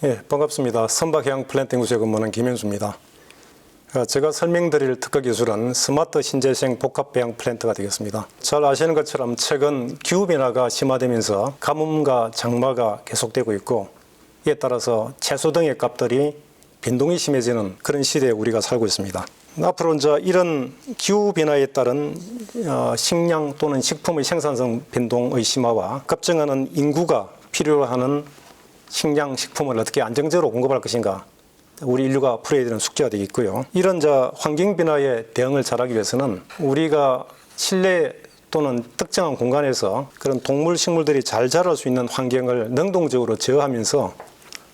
예, 반갑습니다. 선박해양 플랜트 연구소에 근무하는 김현수입니다. 제가 설명드릴 특허 기술은 스마트 신재생 복합 배양 플랜트가 되겠습니다. 잘 아시는 것처럼 최근 기후변화가 심화되면서 가뭄과 장마가 계속되고 있고, 이에 따라서 채소 등의 값들이 변동이 심해지는 그런 시대에 우리가 살고 있습니다. 앞으로 이제 이런 기후변화에 따른 식량 또는 식품의 생산성 변동의 심화와 급증하는 인구가 필요로 하는 식량, 식품을 어떻게 안정적으로 공급할 것인가, 우리 인류가 풀어야 되는 숙제가 되겠고요. 이런 환경 변화에 대응을 잘하기 위해서는 우리가 실내 또는 특정한 공간에서 그런 동물, 식물들이 잘 자랄 수 있는 환경을 능동적으로 제어하면서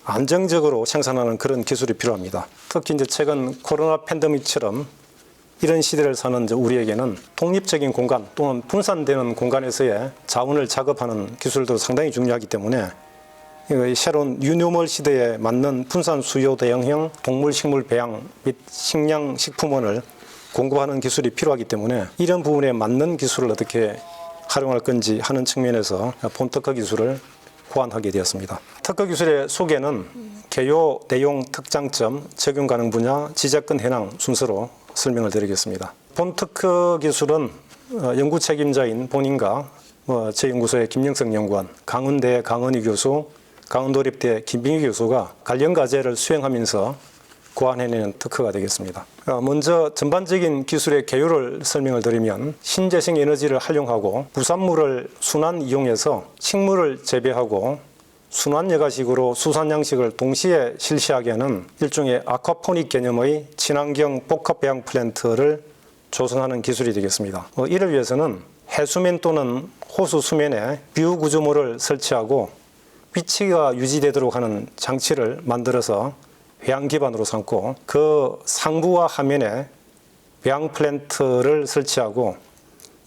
안정적으로 생산하는 그런 기술이 필요합니다. 특히 이제 최근 코로나 팬데믹처럼 이런 시대를 사는 우리에게는 독립적인 공간 또는 분산되는 공간에서의 자원을 작업하는 기술도 상당히 중요하기 때문에 새로운 뉴노멀 시대에 맞는 분산 수요 대응형 동물 식물 배양 및 식량 식품원을 공급하는 기술이 필요하기 때문에 이런 부분에 맞는 기술을 어떻게 활용할 건지 하는 측면에서 본 특허 기술을 고안하게 되었습니다. 특허 기술의 소개는 개요, 내용, 특장점, 적용 가능 분야, 지적권 현황 순서로 설명을 드리겠습니다. 본 특허 기술은 연구 책임자인 본인과 제 연구소의 김영석 연구원, 강원대 강은희 교수, 강원도립대 김빙희 교수가 관련 과제를 수행하면서 고안해내는 특허가 되겠습니다. 먼저 전반적인 기술의 개요를 설명을 드리면 신재생 에너지를 활용하고 부산물을 순환 이용해서 식물을 재배하고 순환 여가식으로 수산 양식을 동시에 실시하게 하는 일종의 아쿠아포닉 개념의 친환경 복합 배양 플랜트를 조성하는 기술이 되겠습니다. 이를 위해서는 해수면 또는 호수 수면에 뷰 구조물을 설치하고 위치가 유지되도록 하는 장치를 만들어서 배양 기반으로 삼고 그 상부와 하면에 배양 플랜트를 설치하고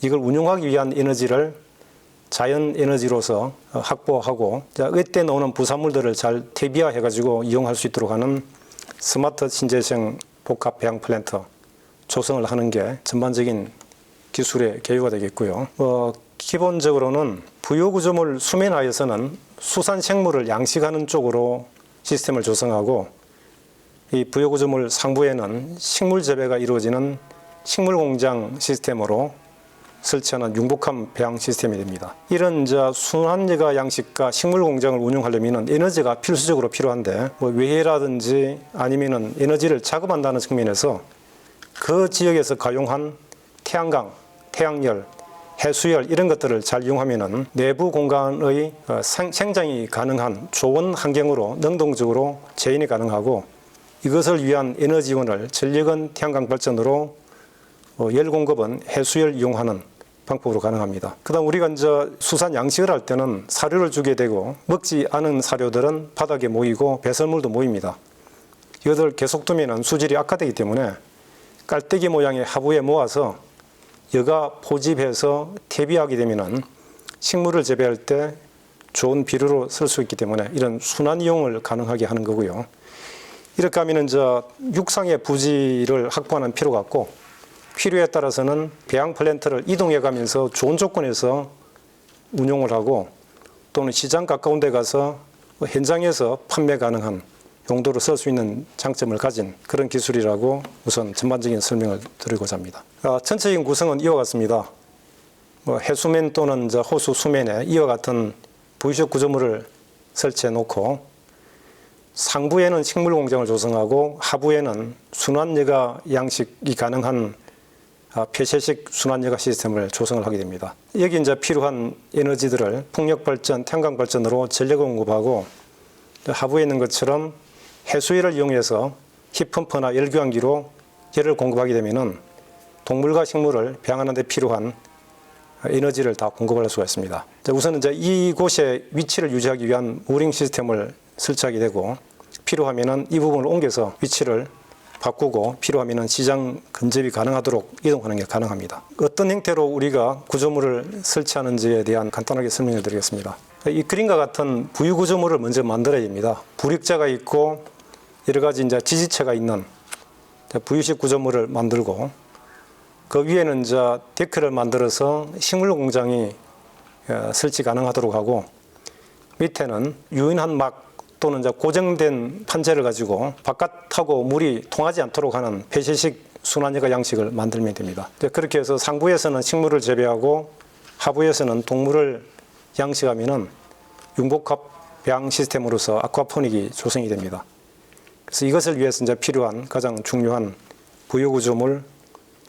이걸 운용하기 위한 에너지를 자연 에너지로서 확보하고 이때 나오는 부산물들을 잘 퇴비화해가지고 이용할 수 있도록 하는 스마트 신재생 복합 배양 플랜트 조성을 하는 게 전반적인 기술의 개요가 되겠고요. 기본적으로는 부요구조물 수면하에서는 수산 생물을 양식하는 쪽으로 시스템을 조성하고 이 부요구조물 상부에는 식물 재배가 이루어지는 식물공장 시스템으로 설치하는 융복합 배양 시스템이 됩니다. 이런 순환여가 양식과 식물공장을 운영하려면 에너지가 필수적으로 필요한데 외해라든지 아니면은 에너지를 작업한다는 측면에서 그 지역에서 가용한 태양광, 태양열, 해수열 이런 것들을 잘 이용하면은 내부 공간의 생장이 가능한 좋은 환경으로 능동적으로 재현이 가능하고 이것을 위한 에너지원을 전력은 태양광 발전으로 열 공급은 해수열 이용하는 방법으로 가능합니다. 그다음 우리가 수산 양식을 할 때는 사료를 주게 되고 먹지 않은 사료들은 바닥에 모이고 배설물도 모입니다. 이것을 계속 두면은 수질이 악화되기 때문에 깔때기 모양의 하부에 모아서 여가 포집해서 퇴비하게 되면은 식물을 재배할 때 좋은 비료로 쓸 수 있기 때문에 이런 순환 이용을 가능하게 하는 거고요. 이렇게 하면은 육상의 부지를 확보하는 필요가 없고 필요에 따라서는 배양 플랜트를 이동해 가면서 좋은 조건에서 운용을 하고 또는 시장 가까운 데 가서 현장에서 판매 가능한 용도로 쓸 수 있는 장점을 가진 그런 기술이라고 우선 전반적인 설명을 드리고자 합니다. 전체적인 구성은 이와 같습니다. 해수면 또는 호수 수면에 이와 같은 부유식 구조물을 설치해 놓고 상부에는 식물 공장을 조성하고 하부에는 순환여가 양식이 가능한 폐쇄식 순환여가 시스템을 조성을 하게 됩니다. 여기 필요한 에너지들을 풍력 발전, 태양광 발전으로 전력을 공급하고 하부에 있는 것처럼 해수열을 이용해서 히펌프나 열교환기로 열을 공급하게 되면은 동물과 식물을 배양하는 데 필요한 에너지를 다 공급할 수가 있습니다. 우선은 이곳에 위치를 유지하기 위한 무링 시스템을 설치하게 되고 필요하면은 이 부분을 옮겨서 위치를 바꾸고 필요하면은 시장 근접이 가능하도록 이동하는 게 가능합니다. 어떤 형태로 우리가 구조물을 설치하는지에 대한 간단하게 설명을 드리겠습니다. 이 그림과 같은 부유 구조물을 먼저 만들어야 됩니다. 부력자가 있고 여러 가지 지지체가 있는 부유식 구조물을 만들고 그 위에는 데크를 만들어서 식물 공장이 설치 가능하도록 하고 밑에는 유인한 막 또는 이제 고정된 판재를 가지고 바깥하고 물이 통하지 않도록 하는 폐쇄식 순환여가 양식을 만들면 됩니다. 그렇게 해서 상부에서는 식물을 재배하고 하부에서는 동물을 양식하면은 융복합 배양 시스템으로서 아쿠아포닉이 조성이 됩니다. 그래서 이것을 위해서 이제 필요한 가장 중요한 부유구조물,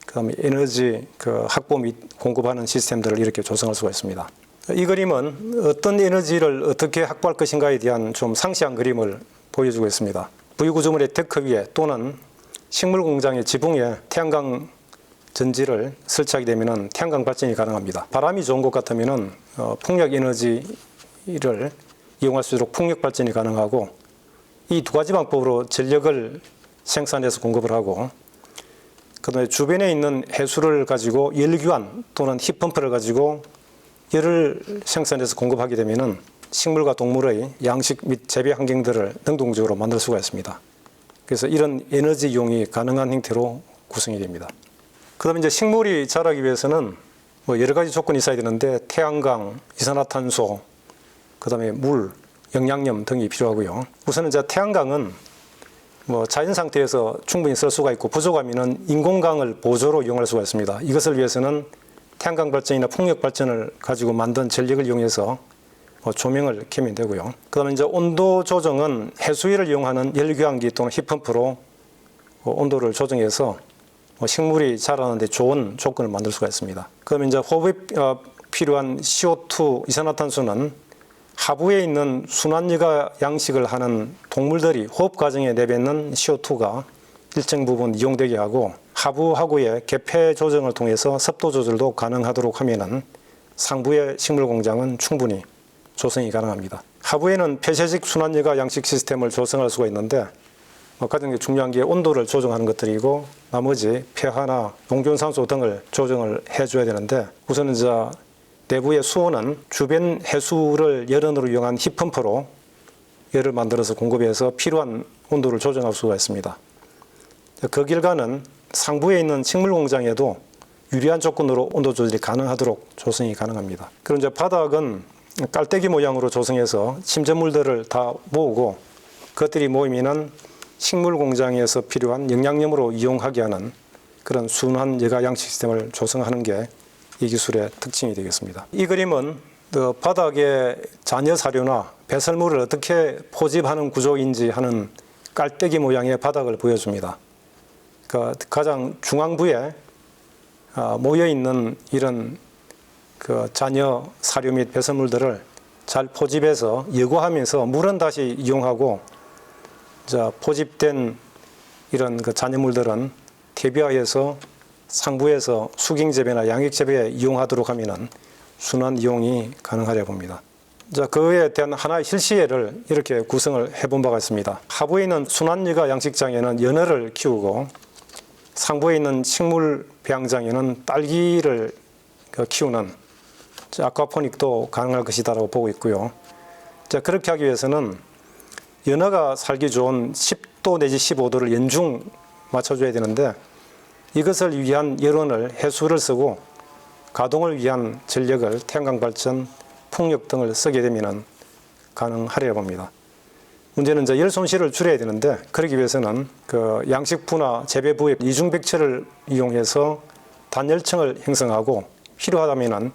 그다음에 에너지 확보 및 공급하는 시스템들을 이렇게 조성할 수가 있습니다. 이 그림은 어떤 에너지를 어떻게 확보할 것인가에 대한 좀 상세한 그림을 보여주고 있습니다. 부유구조물의 데크 위에 또는 식물 공장의 지붕에 태양광 전지를 설치하게 되면 태양광 발전이 가능합니다. 바람이 좋은 곳 같으면 풍력 에너지를 이용할 수 있도록 풍력 발전이 가능하고, 이 두 가지 방법으로 전력을 생산해서 공급을 하고, 그다음에 주변에 있는 해수를 가지고 열교환 또는 힙펌프를 가지고 열을 생산해서 공급하게 되면 식물과 동물의 양식 및 재배 환경들을 능동적으로 만들 수가 있습니다. 그래서 이런 에너지 이용이 가능한 형태로 구성이 됩니다. 그다음에 이제 식물이 자라기 위해서는 여러 가지 조건이 있어야 되는데, 태양광, 이산화탄소, 그다음에 물, 영양염 등이 필요하고요. 우선은 이제 태양광은 자연 상태에서 충분히 쓸 수가 있고, 부족하면은 인공광을 보조로 이용할 수가 있습니다. 이것을 위해서는 태양광 발전이나 풍력 발전을 가지고 만든 전력을 이용해서 조명을 켜면 되고요. 그다음에 이제 온도 조정은 해수위를 이용하는 열교환기 또는 힙펌프로 온도를 조정해서 식물이 자라는데 좋은 조건을 만들 수가 있습니다. 그다음에 이제 호흡에 필요한 CO2, 이산화탄소는 하부에 있는 순환여가 양식을 하는 동물들이 호흡 과정에 내뱉는 CO2가 일정 부분 이용되게 하고, 하부하고의 개폐 조정을 통해서 습도 조절도 가능하도록 하면은 상부의 식물 공장은 충분히 조성이 가능합니다. 하부에는 폐쇄식 순환여가 양식 시스템을 조성할 수가 있는데, 가장 중요한 게 온도를 조정하는 것들이고, 나머지 폐하나 용존산소 등을 조정을 해줘야 되는데, 우선은 내부의 수온은 주변 해수를 열원으로 이용한 힙펌프로 열을 만들어서 공급해서 필요한 온도를 조정할 수가 있습니다. 그 결과는 상부에 있는 식물 공장에도 유리한 조건으로 온도 조절이 가능하도록 조성이 가능합니다. 그리고 이제 바닥은 깔때기 모양으로 조성해서 침전물들을 다 모으고, 그것들이 모이면은 식물 공장에서 필요한 영양염으로 이용하게 하는 그런 순환 여가 양식 시스템을 조성하는 게 이 기술의 특징이 되겠습니다. 이 그림은 바닥에 잔여 사료나 배설물을 어떻게 포집하는 구조인지 하는 깔때기 모양의 바닥을 보여줍니다. 가장 중앙부에 모여 있는 이런 잔여 사료 및 배설물들을 잘 포집해서 여과하면서 물은 다시 이용하고, 포집된 이런 잔여물들은 퇴비하여서 상부에서 수경재배나 양액재배에 이용하도록 하면 순환 이용이 가능하려 봅니다. 그에 대한 하나의 실시예를 이렇게 구성을 해본 바가 있습니다. 하부에 있는 순환여가 양식장에는 연어를 키우고, 상부에 있는 식물 배양장에는 딸기를 키우는 아쿠아포닉도 가능할 것이다라고 보고 있고요. 그렇게 하기 위해서는 연어가 살기 좋은 10도 내지 15도를 연중 맞춰줘야 되는데, 이것을 위한 열원을 해수를 쓰고 가동을 위한 전력을 태양광 발전, 풍력 등을 쓰게 되면 가능하리라 봅니다. 문제는 열 손실을 줄여야 되는데, 그러기 위해서는 양식부나 재배부의 이중백체를 이용해서 단열층을 형성하고, 필요하다면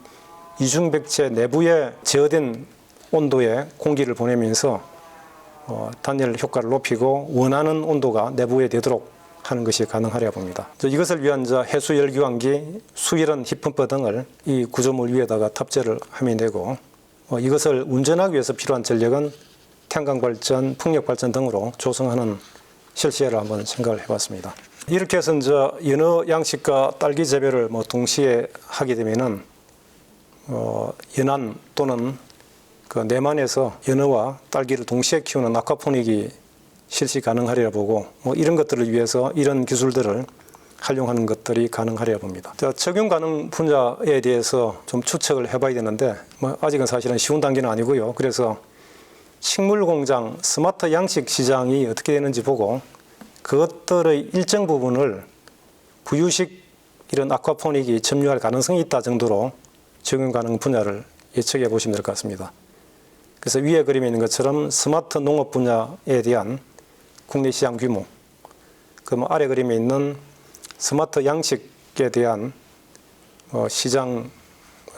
이중백체 내부에 제어된 온도의 공기를 보내면서 단열 효과를 높이고 원하는 온도가 내부에 되도록 하는 것이 가능하려 봅니다. 이것을 위한 해수 열교환기, 수일원 힙펌프 등을 이 구조물 위에다가 탑재를 하면 되고, 이것을 운전하기 위해서 필요한 전력은 태양광 발전, 풍력 발전 등으로 조성하는 실시를 한번 생각을 해봤습니다. 이렇게 해서 연어 양식과 딸기 재배를 동시에 하게 되면은 연안 또는 내만에서 연어와 딸기를 동시에 키우는 아쿠아포닉이 실시 가능하리라 보고, 이런 것들을 위해서 이런 기술들을 활용하는 것들이 가능하리라 봅니다. 적용 가능 분야에 대해서 좀 추측을 해봐야 되는데, 아직은 사실은 쉬운 단계는 아니고요. 그래서 식물 공장, 스마트 양식 시장이 어떻게 되는지 보고, 그것들의 일정 부분을 부유식 이런 아쿠아포닉이 점유할 가능성이 있다 정도로 적용 가능 분야를 예측해 보시면 될 것 같습니다. 그래서 위에 그림에 있는 것처럼 스마트 농업 분야에 대한 국내 시장 규모, 그 아래 그림에 있는 스마트 양식에 대한 시장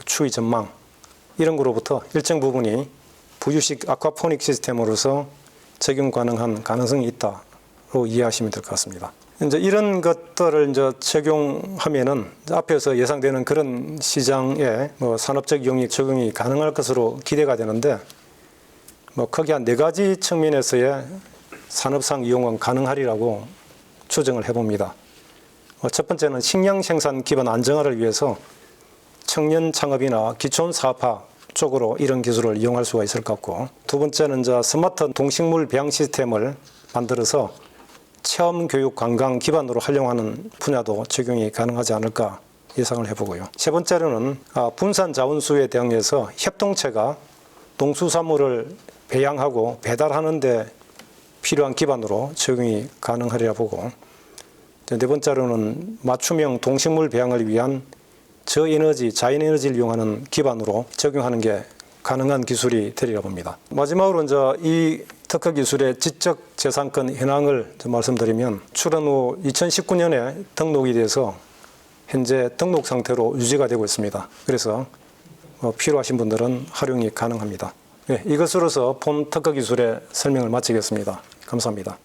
추이 전망, 이런 거로부터 일정 부분이 부유식 아쿠아포닉 시스템으로서 적용 가능한 가능성이 있다로 이해하시면 될 것 같습니다. 이제 이런 것들을 이제 적용하면은 앞에서 예상되는 그런 시장에 산업적 영역 적용이 가능할 것으로 기대가 되는데, 크게 한 4가지 측면에서의 산업상 이용은 가능하리라고 추정을 해봅니다. 첫 번째는 식량 생산 기반 안정화를 위해서 청년 창업이나 기촌 사업화 쪽으로 이런 기술을 이용할 수가 있을 것 같고, 두 번째는 이제 스마트 동식물 배양 시스템을 만들어서 체험 교육 관광 기반으로 활용하는 분야도 적용이 가능하지 않을까 예상을 해보고요. 세 번째로는 분산 자원수에 대응해서 협동체가 농수산물을 배양하고 배달하는 데 필요한 기반으로 적용이 가능하리라 보고, 네 번째로는 맞춤형 동식물 배양을 위한 저에너지, 자연에너지를 이용하는 기반으로 적용하는 게 가능한 기술이 되리라 봅니다. 마지막으로 이제 이 특허 기술의 지적 재산권 현황을 말씀드리면, 출원 후 2019년에 등록이 돼서 현재 등록 상태로 유지가 되고 있습니다. 그래서 필요하신 분들은 활용이 가능합니다. 네, 이것으로서 본 특허 기술의 설명을 마치겠습니다. 감사합니다.